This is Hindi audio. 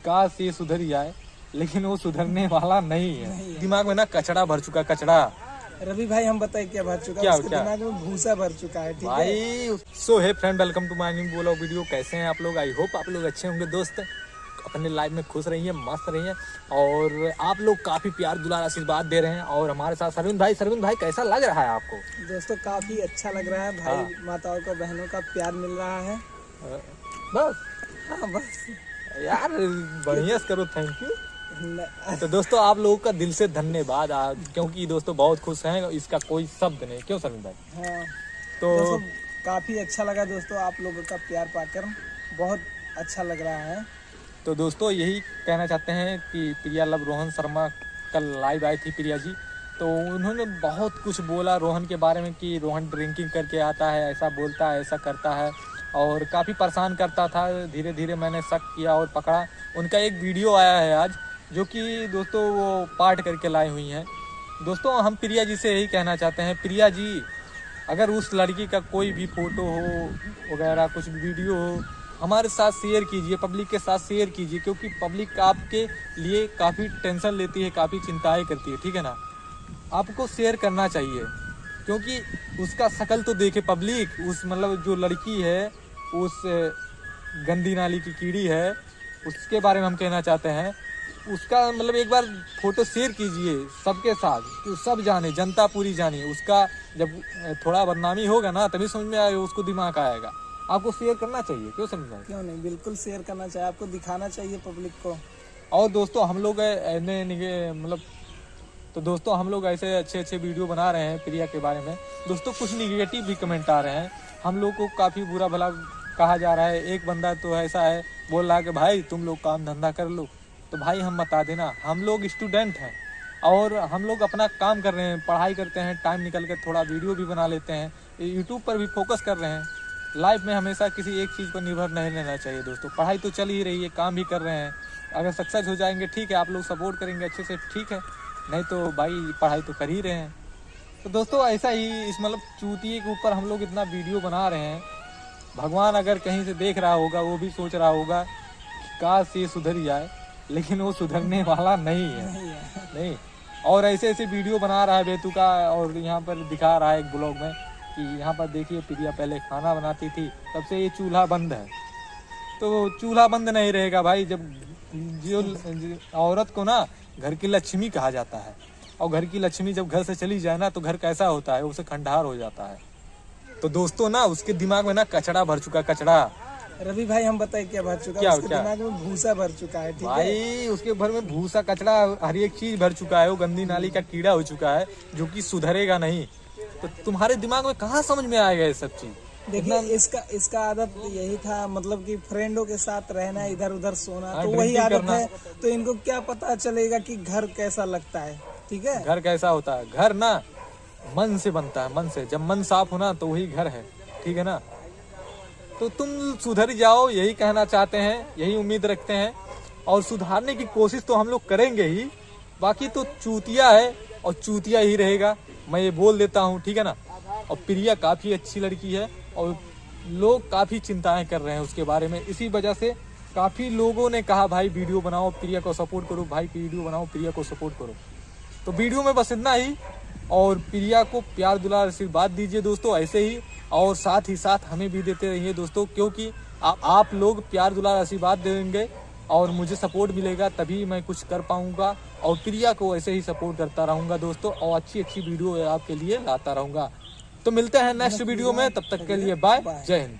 काश ये सुधर जाए, लेकिन वो सुधरने वाला नहीं है। दिमाग में ना कचड़ा भर चुका, कचड़ा। रवि भाई हम बताए क्या भर चुका क्या है? उसके दिमाग में भूसा भर चुका है। ठीक भाई है सो है friend, welcome to my new blog video. कैसे हैं आप लोग? आई होप आप लोग अच्छे होंगे दोस्त, अपने लाइफ में खुश रहिए, मस्त रहिए। और आप लोग काफी प्यार दुलार आशीर्वाद दे रहे हैं। और हमारे साथ सरविंद भाई कैसा लग रहा है आपको? दोस्तों काफी अच्छा लग रहा है भाई। माताओं को, बहनों का प्यार मिल रहा है। बस हाँ बस यार, बढ़िया से करो, थैंक यू। तो दोस्तों आप लोगों का दिल से धन्यवाद, क्योंकि दोस्तों बहुत खुश हैं, इसका कोई शब्द नहीं। क्यों सरविंद भाई? हाँ तो काफी अच्छा लगा दोस्तों, आप लोगों का प्यार पाकर बहुत अच्छा लग रहा है। तो दोस्तों यही कहना चाहते हैं कि प्रिया लव रोहन शर्मा कल लाइव आई थी प्रिया जी, तो उन्होंने बहुत कुछ बोला रोहन के बारे में कि रोहन ड्रिंकिंग करके आता है, ऐसा बोलता है, ऐसा करता है, और काफ़ी परेशान करता था। धीरे धीरे मैंने शक किया और पकड़ा। उनका एक वीडियो आया है आज, जो कि दोस्तों वो पार्ट करके लाई हुई हैं। दोस्तों हम प्रिया जी से यही कहना चाहते हैं, प्रिया जी अगर उस लड़की का कोई भी फोटो हो वगैरह, कुछ वीडियो हो, हमारे साथ शेयर कीजिए, पब्लिक के साथ शेयर कीजिए, क्योंकि पब्लिक आपके लिए काफ़ी टेंशन लेती है, काफ़ी चिंताएं करती है, ठीक है ना। आपको शेयर करना चाहिए, क्योंकि उसका शक्ल तो देखे पब्लिक। उस मतलब जो लड़की है, उस गंदी नाली की कीड़ी है, उसके बारे में हम कहना चाहते हैं। उसका मतलब एक बार फोटो शेयर कीजिए सबके साथ, कि सब जाने, जनता पूरी जाने। उसका जब थोड़ा बदनामी होगा ना, तभी समझ में आएगा, उसको दिमाग आएगा। आपको शेयर करना चाहिए, क्यों समझा? क्यों नहीं, बिल्कुल शेयर करना चाहिए, आपको दिखाना चाहिए पब्लिक को। और दोस्तों हम लोग मतलब तो दोस्तों हम लोग ऐसे अच्छे अच्छे वीडियो बना रहे हैं प्रिया के बारे में। दोस्तों कुछ निगेटिव भी कमेंट आ रहे हैं, हम लोग को काफ़ी बुरा भला कहा जा रहा है। एक बंदा तो ऐसा है, बोल रहा है कि भाई तुम लोग काम धंधा कर लो। तो भाई हम बता देना, हम लोग स्टूडेंट हैं और हम लोग अपना काम कर रहे हैं, पढ़ाई करते हैं, टाइम निकल कर थोड़ा वीडियो भी बना लेते हैं, यूट्यूब पर भी फोकस कर रहे हैं। लाइफ में हमेशा किसी एक चीज़ पर निर्भर नहीं रहना चाहिए दोस्तों। पढ़ाई तो चल ही रही है, काम भी कर रहे हैं। अगर सक्सेस हो जाएंगे ठीक है, आप लोग सपोर्ट करेंगे अच्छे से, ठीक है, नहीं तो भाई पढ़ाई तो कर ही रहे हैं। तो दोस्तों ऐसा ही इस मतलब चूतिए के ऊपर हम लोग इतना वीडियो बना रहे हैं। भगवान अगर कहीं से देख रहा होगा, वो भी सोच रहा होगा कि काश ये सुधर जाए, लेकिन वो सुधरने वाला नहीं है। नहीं। और ऐसे ऐसे वीडियो बना रहा है बेतुका, और यहाँ पर दिखा रहा है एक ब्लॉग में कि यहाँ पर देखिए प्रिया पहले खाना बनाती थी, तब से ये चूल्हा बंद है। तो चूल्हा बंद नहीं रहेगा भाई, जब जो औरत को ना घर की लक्ष्मी कहा जाता है, और घर की लक्ष्मी जब घर से चली जाए ना, तो घर कैसा होता है, उसे खंडहर हो जाता है। तो दोस्तों ना उसके दिमाग में ना कचड़ा भर चुका, कचड़ा। रवि भाई हम बताए क्या भर चुका है? उसके दिमाग में भूसा भर चुका है। ठीक भाई है? उसके भर में भूसा, कचड़ा, हर एक चीज भर चुका है। वो गंदी नाली का कीड़ा हो चुका है, जो कि सुधरेगा नहीं। तो तुम्हारे दिमाग में कहाँ समझ में आएगा ये सब चीज? देखिए इसका आदत यही था, मतलब कि फ्रेंडों के साथ रहना, इधर उधर सोना, तो वही ड्रिंकिंग आदत करना। है। तो इनको क्या पता चलेगा कि घर कैसा लगता है? ठीक है, घर कैसा होता है? घर ना मन से बनता है, मन से। जब मन साफ हो ना, तो वही घर है, ठीक है ना। तो तुम सुधर जाओ, यही कहना चाहते हैं, यही उम्मीद रखते हैं। और सुधारने की कोशिश तो हम लोग करेंगे ही, बाकी तो चूतिया है और चूतिया ही रहेगा, मैं ये बोल देता हूँ, ठीक है ना। और प्रिया काफ़ी अच्छी लड़की है, और लोग काफ़ी चिंताएं कर रहे हैं उसके बारे में। इसी वजह से काफ़ी लोगों ने कहा भाई वीडियो बनाओ, प्रिया को सपोर्ट करो, भाई वीडियो बनाओ, प्रिया को सपोर्ट करो। तो वीडियो में बस इतना ही, और प्रिया को प्यार दुलार आशीर्वाद दीजिए दोस्तों ऐसे ही, और साथ ही साथ हमें भी देते रहिए दोस्तों, क्योंकि आप लोग प्यार दुलार आशीर्वाद देंगे और मुझे सपोर्ट मिलेगा, तभी मैं कुछ कर पाऊंगा। और प्रिया को ऐसे ही सपोर्ट करता रहूंगा दोस्तों, और अच्छी अच्छी वीडियो आपके लिए लाता रहूंगा। तो मिलते हैं नेक्स्ट वीडियो में, तब तक के लिए बाय, जय हिंद।